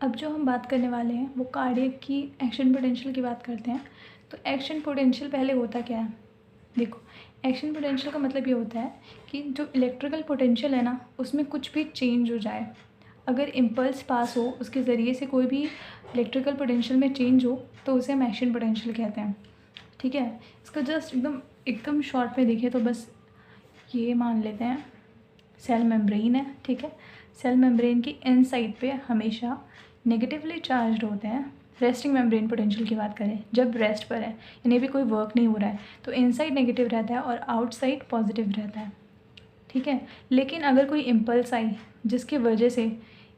अब जो हम बात करने वाले हैं वो कार्डियक की एक्शन पोटेंशियल की बात करते हैं। तो एक्शन पोटेंशियल पहले होता क्या है, देखो एक्शन पोटेंशियल का मतलब ये होता है कि जो इलेक्ट्रिकल पोटेंशियल है ना उसमें कुछ भी चेंज हो जाए, अगर इम्पल्स पास हो उसके ज़रिए से कोई भी इलेक्ट्रिकल पोटेंशियल में चेंज हो तो उसे हम एक्शन पोटेंशियल कहते हैं। ठीक है, इसका जस्ट एकदम शॉर्ट में देखें तो बस ये मान लेते हैं सेल मेम्ब्रेन है। ठीक है, सेल मेम्ब्रेन की इन साइड पे हमेशा नेगेटिवली चार्ज होते हैं। रेस्टिंग मेम्ब्रेन पोटेंशियल की बात करें, जब रेस्ट पर है यानी भी कोई वर्क नहीं हो रहा है तो इनसाइड नेगेटिव रहता है और आउटसाइड पॉजिटिव रहता है। ठीक है, लेकिन अगर कोई इम्पल्स आई जिसकी वजह से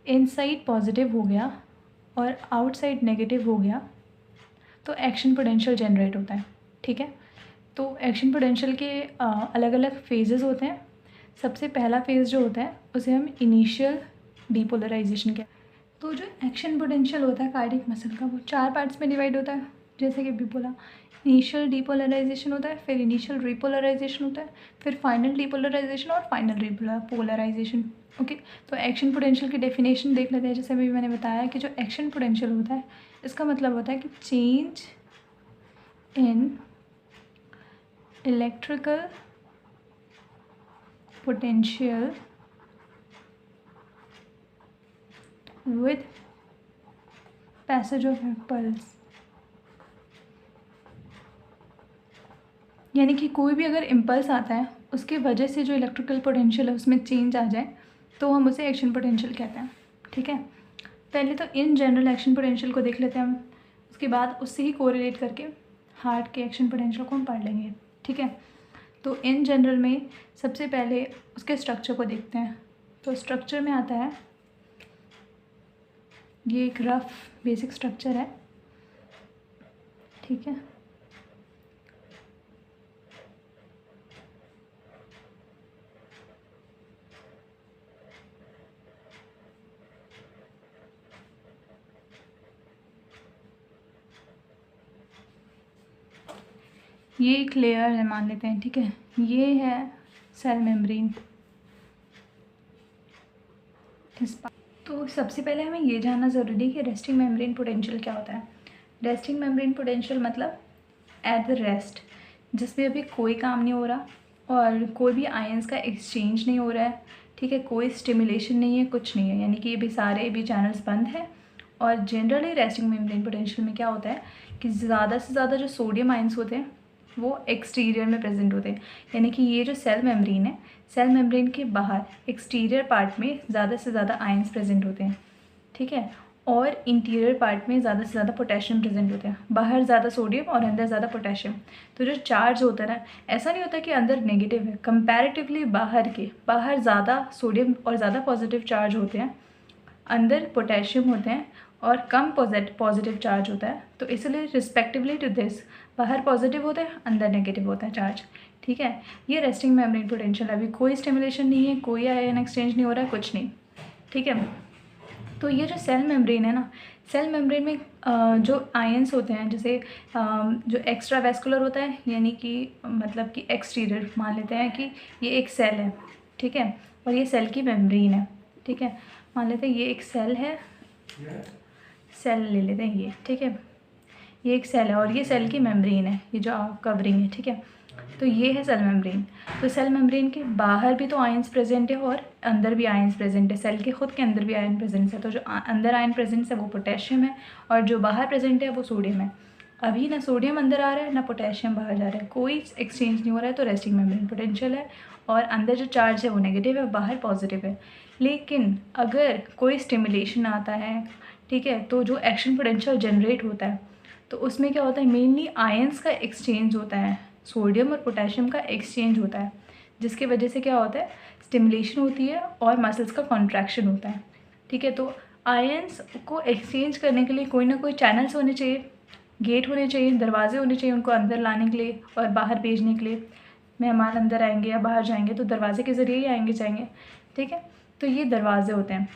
इनसाइड पॉजिटिव हो गया और आउटसाइड नेगेटिव हो गया तो एक्शन पोटेंशियल जनरेट होता है। ठीक है, तो एक्शन पोटेंशियल के अलग अलग फेजेस होते हैं। सबसे पहला फेज़ जो होता है उसे हम इनिशियल डीपोलराइजेशन कहते हैं। तो जो एक्शन पोटेंशियल होता है कार्डियक मसल का वो 4 पार्ट्स में डिवाइड होता है, जैसे कि अभी बोला। इनिशियल डीपोलराइजेशन होता है, फिर इनिशियल रिपोलराइजेशन होता है, फिर फाइनल डीपोलराइजेशन और फाइनल रिपोलराइजेशन। ओके, तो एक्शन पोटेंशियल की डेफिनेशन देख लेते हैं। जैसे अभी मैंने बताया कि जो एक्शन पोटेंशियल होता है इसका मतलब होता है कि change in electrical potential with passage of impulse, यानी कि कोई भी अगर इम्पल्स आता है उसके वजह से जो इलेक्ट्रिकल पोटेंशियल है उसमें चेंज आ जाए तो हम उसे एक्शन पोटेंशियल कहते हैं। ठीक है, पहले तो इन जनरल एक्शन पोटेंशियल को देख लेते हैं हम, उसके बाद उससे ही कोरिलेट करके हार्ट के एक्शन पोटेंशियल को हम पढ़ लेंगे। ठीक है, तो इन जनरल में सबसे पहले उसके स्ट्रक्चर को देखते हैं। तो स्ट्रक्चर में आता है, ये एक रफ बेसिक स्ट्रक्चर है। ठीक है, ये एक लेयर है मान लेते हैं। ठीक है, ये है सेल मेम्ब्रेन। तो सबसे पहले हमें ये जानना ज़रूरी है कि रेस्टिंग मेम्ब्रेन पोटेंशियल क्या होता है। रेस्टिंग मेम्ब्रेन पोटेंशियल मतलब एट द रेस्ट, जिसमें अभी कोई काम नहीं हो रहा और कोई भी आयंस का एक्सचेंज नहीं हो रहा है। ठीक है, कोई स्टिमुलेशन नहीं है, कुछ नहीं है, यानी कि ये भी सारे भी चैनल्स बंद हैं। और जनरली रेस्टिंग मेम्ब्रेन पोटेंशियल में क्या होता है कि ज़्यादा से ज़्यादा जो सोडियम आयंस होते हैं वो एक्सटीरियर में प्रेजेंट होते हैं, यानी कि ये जो सेल मेम्ब्रेन है, सेल मेम्ब्रेन के बाहर एक्सटीरियर पार्ट में ज़्यादा से ज़्यादा आयंस प्रेजेंट होते हैं। ठीक है, और इंटीरियर पार्ट में ज़्यादा से ज़्यादा पोटेशियम प्रेजेंट होते हैं। बाहर ज़्यादा सोडियम और अंदर ज़्यादा पोटेशियम। तो जो चार्ज होता है ना, ऐसा नहीं होता कि अंदर नेगेटिव है, कंपैरेटिवली बाहर ज़्यादा सोडियम और ज़्यादा पॉजिटिव चार्ज होते हैं, अंदर पोटेशियम होते हैं और कम पॉजिटिव चार्ज होता है। तो इसलिए रिस्पेक्टिवली टू दिस बाहर पॉजिटिव होता है, अंदर नेगेटिव होता है चार्ज। ठीक है, ये रेस्टिंग मेम्ब्रेन पोटेंशियल, अभी कोई स्टिमुलेशन नहीं है, कोई आयन एक्सचेंज नहीं हो रहा है, कुछ नहीं। ठीक है, तो ये जो सेल मेम्ब्रेन है ना, सेल मेम्ब्रेन में जो आयंस होते हैं, जैसे जो एक्स्ट्रा वेस्कुलर होता है, यानी कि मतलब कि एक्सटीरियर, मान लेते हैं कि ये एक सेल है। ठीक है, और ये सेल की मेम्ब्रेन है। ठीक है, मान लेते हैं ये एक सेल है, सेल ले लेते हैं ये। ठीक है, ये एक सेल है और ये सेल की मेम्ब्रेन है, ये जो कवरिंग है। ठीक है, तो ये है सेल मेम्ब्रेन। तो सेल मेम्ब्रेन के बाहर भी तो आयंस प्रेजेंट है और अंदर भी आयंस प्रेजेंट है, सेल के खुद के अंदर भी आयन प्रेजेंट है। तो जो अंदर आयन प्रेजेंट है वो पोटेशियम है और जो बाहर प्रेजेंट है वो सोडियम है। अभी ना सोडियम अंदर आ रहा है ना पोटेशियम बाहर जा रहा है, कोई एक्सचेंज नहीं हो रहा है, तो रेस्टिंग मेम्ब्रेन पोटेंशियल है। और अंदर जो चार्ज है वो नेगेटिव है, बाहर पॉजिटिव है। लेकिन अगर कोई स्टिमुलेशन आता है, ठीक है, तो जो एक्शन पोटेंशियल जनरेट होता है तो उसमें क्या होता है, मेनली आयंस का एक्सचेंज होता है, सोडियम और पोटेशियम का एक्सचेंज होता है, जिसकी वजह से क्या होता है, स्टिमुलेशन होती है और मसल्स का कॉन्ट्रैक्शन होता है। ठीक है, तो आयंस को एक्सचेंज करने के लिए कोई ना कोई चैनल्स होने चाहिए, गेट होने चाहिए, दरवाजे होने चाहिए उनको अंदर लाने के लिए और बाहर भेजने के लिए। मेहमान अंदर आएंगे या बाहर जाएंगे तो दरवाजे के ज़रिए ही आएंगे जाएंगे। ठीक है, तो ये दरवाजे होते हैं।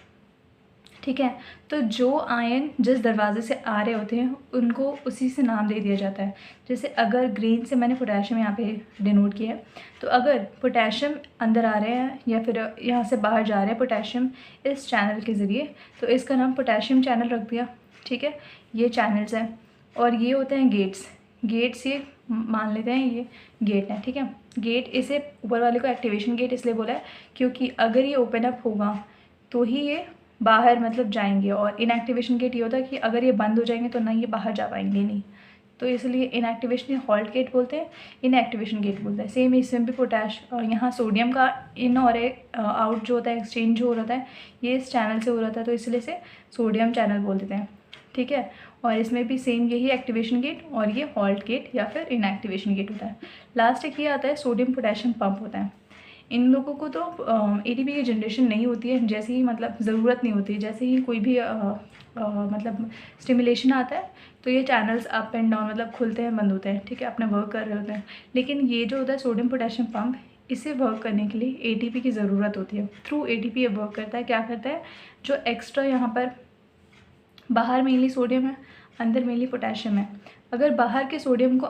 ठीक है। तो जो आयन जिस दरवाजे से आ रहे होते हैं उनको उसी से नाम दे दिया जाता है। जैसे अगर ग्रीन से मैंने पोटेशियम यहाँ पे डिनोट किया है, तो अगर पोटेशियम अंदर आ रहे हैं या फिर यहाँ से बाहर जा रहे हैं पोटेशियम इस चैनल के ज़रिए, तो इसका नाम पोटेशियम चैनल रख दिया। ठीक है, ये चैनल्स हैं। और ये होते हैं गेट्स। गेट्स ये मान लेते हैं ये गेट है। ठीक है, गेट, इसे ऊपर वाले को एक्टिवेशन गेट इसलिए बोला है क्योंकि अगर ये ओपन अप होगा तो ही ये बाहर मतलब जाएंगे, और इनएक्टिवेशन गेट ये होता है कि अगर ये बंद हो जाएंगे तो ना ये बाहर जा पाएंगे नहीं, तो इसलिए इनएक्टिवेशन हॉल्ट गेट बोलते हैं, इनएक्टिवेशन गेट बोलते हैं। सेम इसमें भी पोटैश यहाँ सोडियम का इन और आउट जो होता है, एक्सचेंज जो हो रहा है ये इस चैनल से हो रहा था, तो इसलिए से सोडियम चैनल बोल देते हैं। ठीक है, और इसमें भी सेम यही एक्टिवेशन गेट और ये हॉल्ट गेट या फिर इनएक्टिवेशन गेट होता है। लास्ट एक ये आता है सोडियम पोटेशियम पंप होता है। इन लोगों को तो एटीपी की जनरेशन नहीं होती है, जैसे ही मतलब ज़रूरत नहीं होती, जैसे ही कोई भी मतलब स्टिमुलेशन आता है तो ये चैनल्स अप एंड डाउन मतलब खुलते हैं, बंद होते हैं। ठीक है, अपने वर्क कर रहे होते हैं। लेकिन ये जो होता है सोडियम पोटेशियम पंप, इसे वर्क करने के लिए एटीपी की ज़रूरत होती है। थ्रू एटीपी ये वर्क करता है। क्या करता है, जो एक्स्ट्रा यहाँ पर बाहर मेनली सोडियम है, अंदर मेनली पोटेशियम है, अगर बाहर के सोडियम को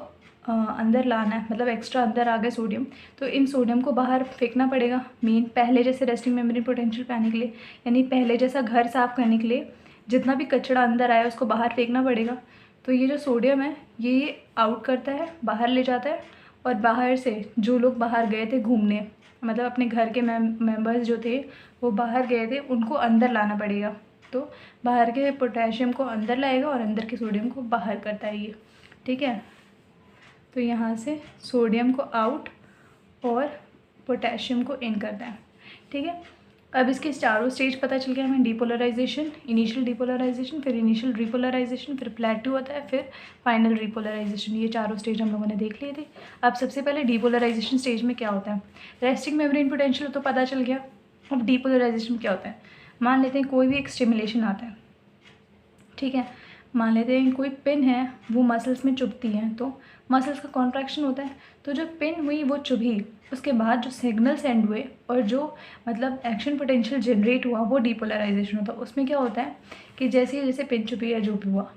अंदर लाना है, मतलब एक्स्ट्रा अंदर आ गए सोडियम, तो इन सोडियम को बाहर फेंकना पड़ेगा। मेन पहले जैसे रेस्टिंग मेम्ब्रेन पोटेंशियल पे आने के लिए, यानी पहले जैसा घर साफ़ करने के लिए जितना भी कचरा अंदर आया उसको बाहर फेंकना पड़ेगा। तो ये जो सोडियम है ये आउट करता है, बाहर ले जाता है, और बाहर से जो लोग बाहर गए थे घूमने, मतलब अपने घर के मेम्बर्स जो थे वो बाहर गए थे, उनको अंदर लाना पड़ेगा। तो बाहर के पोटेशियम को अंदर लाएगा और अंदर के सोडियम को बाहर करता है ये। ठीक है, तो यहाँ से सोडियम को आउट और पोटेशियम को इन करता है। ठीक है, अब इसके चारों स्टेज पता चल गया हमें। डिपोलराइजेशन, इनिशियल डिपोलराइजेशन, फिर इनिशियल रिपोलराइजेशन, फिर प्लेट्यू होता है, फिर फाइनल रिपोलराइजेशन। ये चारों स्टेज हम लोगों ने देख लिए थे। अब सबसे पहले डिपोलराइजेशन स्टेज में क्या होता है, रेस्टिंग मेम्ब्रेन पोटेंशियल तो पता चल गया। अब डिपोलराइजेशन क्या होता है, मान लेते हैं कोई भी एक स्टिमुलेशन आता है। ठीक है, मान लेते हैं कोई पिन है वो मसल्स में चुभती है, तो मसल्स का कॉन्ट्रैक्शन होता है। तो जो पिन हुई वो चुभी, उसके बाद जो सिग्नल सेंड हुए और जो मतलब एक्शन पोटेंशियल जनरेट हुआ वो डिपोलराइजेशन होता है। उसमें क्या होता है कि जैसे पिन चुभी या जो भी हुआ,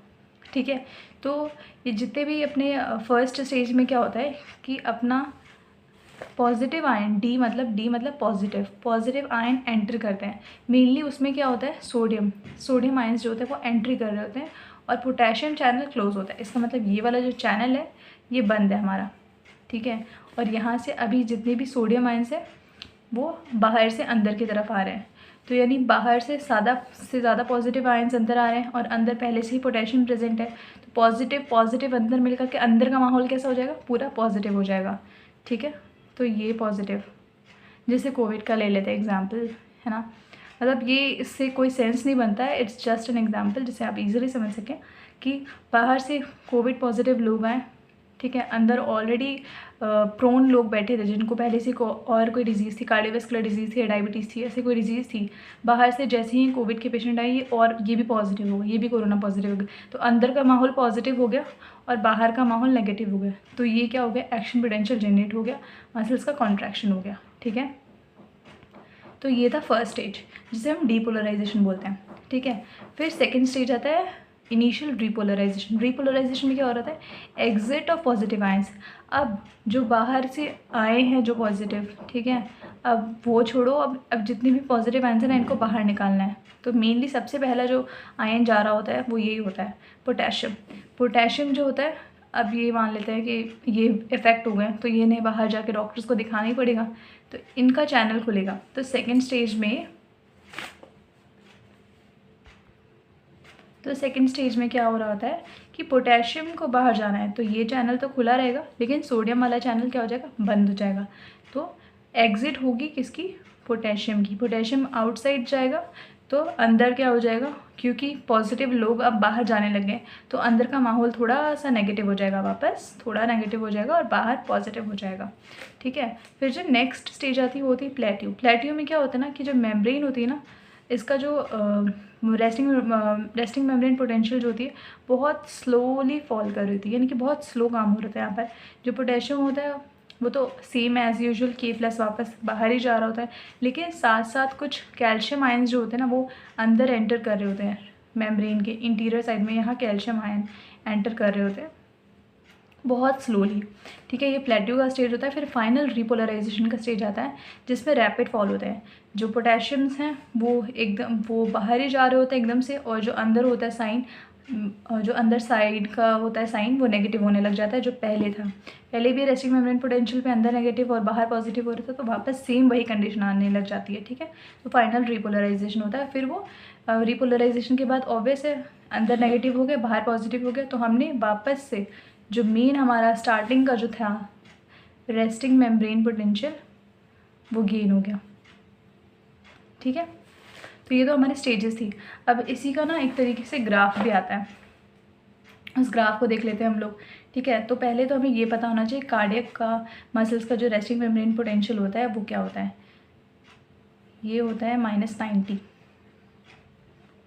ठीक है, तो ये जितने भी अपने फर्स्ट स्टेज में क्या होता है कि अपना पॉजिटिव आयन, डी मतलब पॉजिटिव आयन एंटर करते हैं। मेनली उसमें क्या होता है, सोडियम आयन्स जो होते हैं वो एंट्री कर रहे होते हैं, और पोटेशियम चैनल क्लोज होता है। इसका मतलब ये वाला जो चैनल है ये बंद है हमारा। ठीक है, और यहाँ से अभी जितने भी सोडियम आयन्स हैं वो बाहर से अंदर की तरफ आ रहे हैं। तो यानी बाहर से ज़्यादा पॉजिटिव आयन्स अंदर आ रहे हैं, और अंदर पहले से ही पोटेशियम प्रेजेंट है, तो पॉजिटिव अंदर मिलकर के अंदर का माहौल कैसा हो जाएगा, पूरा पॉजिटिव हो जाएगा। ठीक है, तो ये पॉजिटिव, जैसे कोविड का ले लेते हैं एग्जाम्पल, है ना। मतलब ये इससे कोई सेंस नहीं बनता है, इट्स जस्ट एन एग्जाम्पल जिसे आप इजीली समझ सकें कि बाहर से कोविड पॉजिटिव लोग आए। ठीक है, अंदर ऑलरेडी प्रोन लोग बैठे थे जिनको पहले से और कोई डिजीज़ थी, कार्डियोवैस्कुलर डिजीज़ थी या डायबिटीज़ थी, ऐसी कोई डिजीज़ थी। बाहर से जैसे ही कोविड के पेशेंट आए और ये भी पॉजिटिव हो गया, ये भी कोरोना पॉजिटिव हो गया, तो अंदर का माहौल पॉजिटिव हो गया और बाहर का माहौल नेगेटिव हो गया। तो ये क्या हो गया, एक्शन पोटेंशियल जनरेट हो गया, मसल्स का कॉन्ट्रैक्शन हो गया। ठीक है, तो ये था फर्स्ट स्टेज जिसे हम डीपोलराइजेशन बोलते हैं। ठीक है, फिर सेकेंड स्टेज आता है इनिशियल रिपोलराइजेशन। रिपोलराइजेशन में क्या हो रहा है, एग्जिट ऑफ पॉजिटिव आयंस। अब जो बाहर से आए हैं जो पॉजिटिव, ठीक है, अब वो छोड़ो, अब जितनी भी पॉजिटिव आयंस हैं ना इनको बाहर निकालना है। तो मेनली सबसे पहला जो आयन जा रहा होता है वो यही होता है, पोटेशियम जो होता है। अब ये मान लेते हैं कि ये इफ़ेक्ट हो गए, तो ये नहीं बाहर जाके डॉक्टर्स को दिखाना ही पड़ेगा, तो इनका चैनल खुलेगा। तो सेकेंड स्टेज में क्या हो रहा होता है कि पोटेशियम को बाहर जाना है, तो ये चैनल तो खुला रहेगा, लेकिन सोडियम वाला चैनल क्या हो जाएगा, बंद हो जाएगा। तो एग्जिट होगी किसकी, पोटेशियम की। पोटेशियम आउटसाइड जाएगा तो अंदर क्या हो जाएगा, क्योंकि पॉजिटिव लोग अब बाहर जाने लग गए तो अंदर का माहौल थोड़ा सा नेगेटिव हो जाएगा, वापस थोड़ा नेगेटिव हो जाएगा और बाहर पॉजिटिव हो जाएगा। ठीक है, फिर जो नेक्स्ट स्टेज आती है वो होती है प्लेट्यू में क्या होता है ना कि जो मेम्ब्रेन होती है ना, इसका जो रेस्टिंग मेम्ब्रेन पोटेंशियल जो होती है बहुत स्लोली फॉल कर रही थी, यानी कि बहुत स्लो काम हो रहा था यहाँ पर। जो पोटेशियम होता है वो तो सेम एज़ यूजुअल के प्लस वापस बाहर ही जा रहा होता है, लेकिन साथ साथ कुछ कैल्शियम आयन्स जो होते हैं ना वो अंदर एंटर कर रहे होते हैं मेम्ब्रेन के इंटीरियर साइड में, यहाँ कैल्शियम आयन एंटर कर रहे होते हैं बहुत स्लोली। ठीक है, ये प्लेट्यू का स्टेज होता है। फिर फाइनल रिपोलराइजेशन का स्टेज आता है जिसमें रैपिड फॉल होता है। जो पोटेशियम्स हैं वो बाहर ही जा रहे होते हैं एकदम से, और जो अंदर होता है साइन, और जो अंदर साइड का होता है साइन वो नेगेटिव होने लग जाता है जो पहले था। पहले भी रेस्टिंग मेम्ब्रेन पोटेंशियल पे अंदर नेगेटिव और बाहर पॉजिटिव हो रहा था, तो वापस सेम वही कंडीशन आने लग जाती है। ठीक है, तो फाइनल रिपोलराइजेशन होता है। फिर वो रिपोलराइजेशन के बाद ऑब्वियस है अंदर नेगेटिव हो गया बाहर पॉजिटिव हो गया, तो हमने वापस से जो मेन हमारा स्टार्टिंग का जो था रेस्टिंग मेम्ब्रेन पोटेंशियल वो गेन हो गया। ठीक है, तो ये तो हमारी स्टेजेस थी। अब इसी का ना एक तरीके से ग्राफ भी आता है, उस ग्राफ को देख लेते हैं हम लोग। ठीक है, तो पहले तो हमें ये पता होना चाहिए कार्डियक का मसल्स का जो रेस्टिंग मेम्ब्रेन पोटेंशियल होता है वो क्या होता है। ये होता है -90।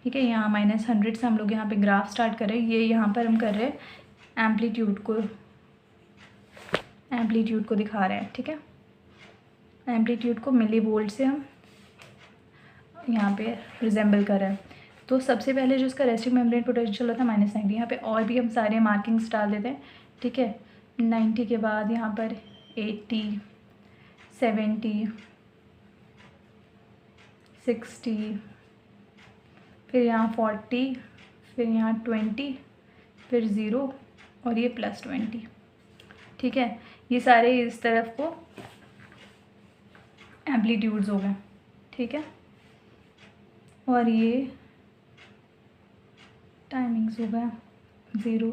ठीक है, यहाँ -100 से हम लोग यहाँ पे ग्राफ स्टार्ट कर रहे हैं। ये यहाँ पर हम कर रहे हैं एम्पलीट्यूड को दिखा रहे हैं। ठीक है, एम्पलीट्यूड को मिली वोल्ट से हम यहाँ पे रिजेंबल कर रहे हैं। तो सबसे पहले जो इसका रेस्टिंग मेम्ब्रेन पोटेंशियल होता है -90। यहाँ पे और भी हम सारे मार्किंग्स डाल देते हैं। ठीक है, 90 के बाद यहाँ पर 80, 70, 60, फिर यहाँ 40, फिर यहाँ 20, फिर 0 और ये +20। ठीक है, ये सारे इस तरफ को एम्पलीट्यूड्स हो गए। ठीक है, और ये टाइमिंग्स हो गया 0,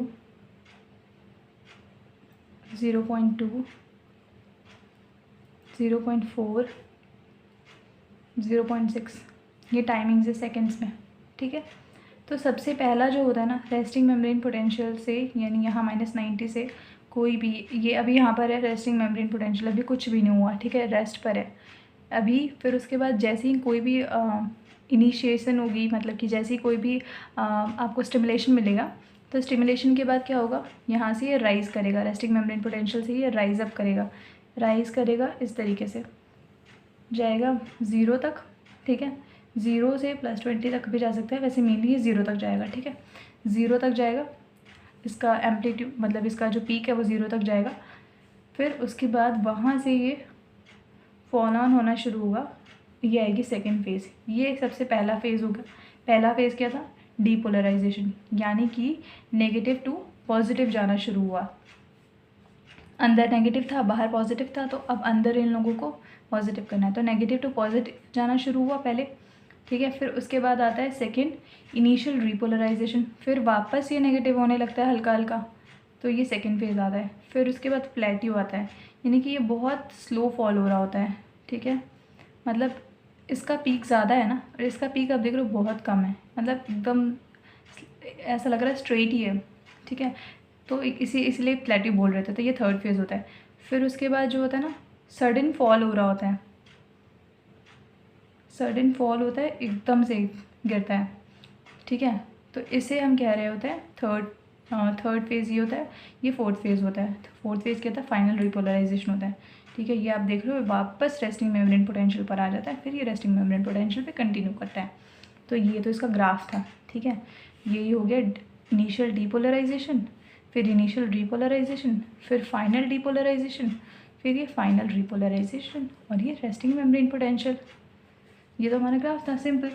0.2, 0.4, 0.6, ये टाइमिंग्स है सेकेंड्स में। ठीक है, तो सबसे पहला जो होता है ना रेस्टिंग मेम्ब्रेन पोटेंशियल से, यानी यहाँ -90 से कोई भी, ये अभी यहाँ पर है रेस्टिंग मेम्ब्रेन पोटेंशियल, अभी कुछ भी नहीं हुआ। ठीक है, रेस्ट पर है अभी। फिर उसके बाद जैसे ही कोई भी इनिशिएशन होगी, मतलब कि जैसे ही कोई भी आपको स्टिमुलेशन मिलेगा, तो स्टिमुलेशन के बाद क्या होगा, यहाँ से ये राइज़ करेगा, रेस्टिंग मेम्ब्रेन पोटेंशियल से ये राइज़ अप करेगा, राइज़ करेगा इस तरीके से जाएगा 0 तक। ठीक है, 0 से +20 तक भी जा सकता है, वैसे मेनली ये 0 तक जाएगा। ठीक है, 0 तक जाएगा, इसका एम्पलीट्यूड मतलब इसका जो पीक है वो 0 तक जाएगा। फिर उसके बाद वहाँ से ये फॉल ऑन होना शुरू होगा, ये आएगी सेकेंड फेज़। ये सबसे पहला फेज़ होगा। पहला फेज़ क्या था, डीपोलराइजेशन, यानी कि नेगेटिव टू पॉजिटिव जाना शुरू हुआ। अंदर नेगेटिव था बाहर पॉजिटिव था, तो अब अंदर इन लोगों को पॉजिटिव करना है, तो नेगेटिव टू पॉजिटिव जाना शुरू हुआ पहले। ठीक है, फिर उसके बाद आता है सेकेंड इनिशियल रिपोलराइजेशन, फिर वापस ये नेगेटिव होने लगता है हल्का हल्का, तो ये सेकेंड फेज़ आता है। फिर उसके बाद प्लेट्यू आता है, यानी कि ये बहुत स्लो फॉल हो रहा होता है। ठीक है, मतलब इसका पीक ज़्यादा है ना, और इसका पीक आप देख रहे हो बहुत कम है, मतलब एकदम ऐसा लग रहा है स्ट्रेट ही है। ठीक है, तो इसलिए प्लेट्यू बोल रहे थे। तो ये थर्ड फेज़ होता है। फिर उसके बाद जो होता है ना सडन फॉल हो रहा होता है, सडन फॉल होता है, एकदम से गिरता है। ठीक है, तो इसे हम कह रहे होते हैं थर्ड फेज़ ये होता है। ये फोर्थ फेज़ होता है। फोर्थ फेज़ क्या होता है, फाइनल रिपोलराइजेशन होता है। ठीक है, ये आप देख रहे हो वापस रेस्टिंग मेम्ब्रेन पोटेंशियल पर आ जाता है, फिर ये रेस्टिंग मेम्ब्रेन पोटेंशियल पे कंटिन्यू करता है। तो ये तो इसका ग्राफ था। ठीक है, यही हो गया इनिशियल डीपोलराइजेशन, फिर इनिशियल रिपोलराइजेशन, फिर फाइनल डीपोलराइजेशन, फिर ये फाइनल रिपोलराइजेशन, और ये रेस्टिंग मेम्ब्रेन पोटेंशियल। ये तो हमारा ग्राफ था, सिंपल।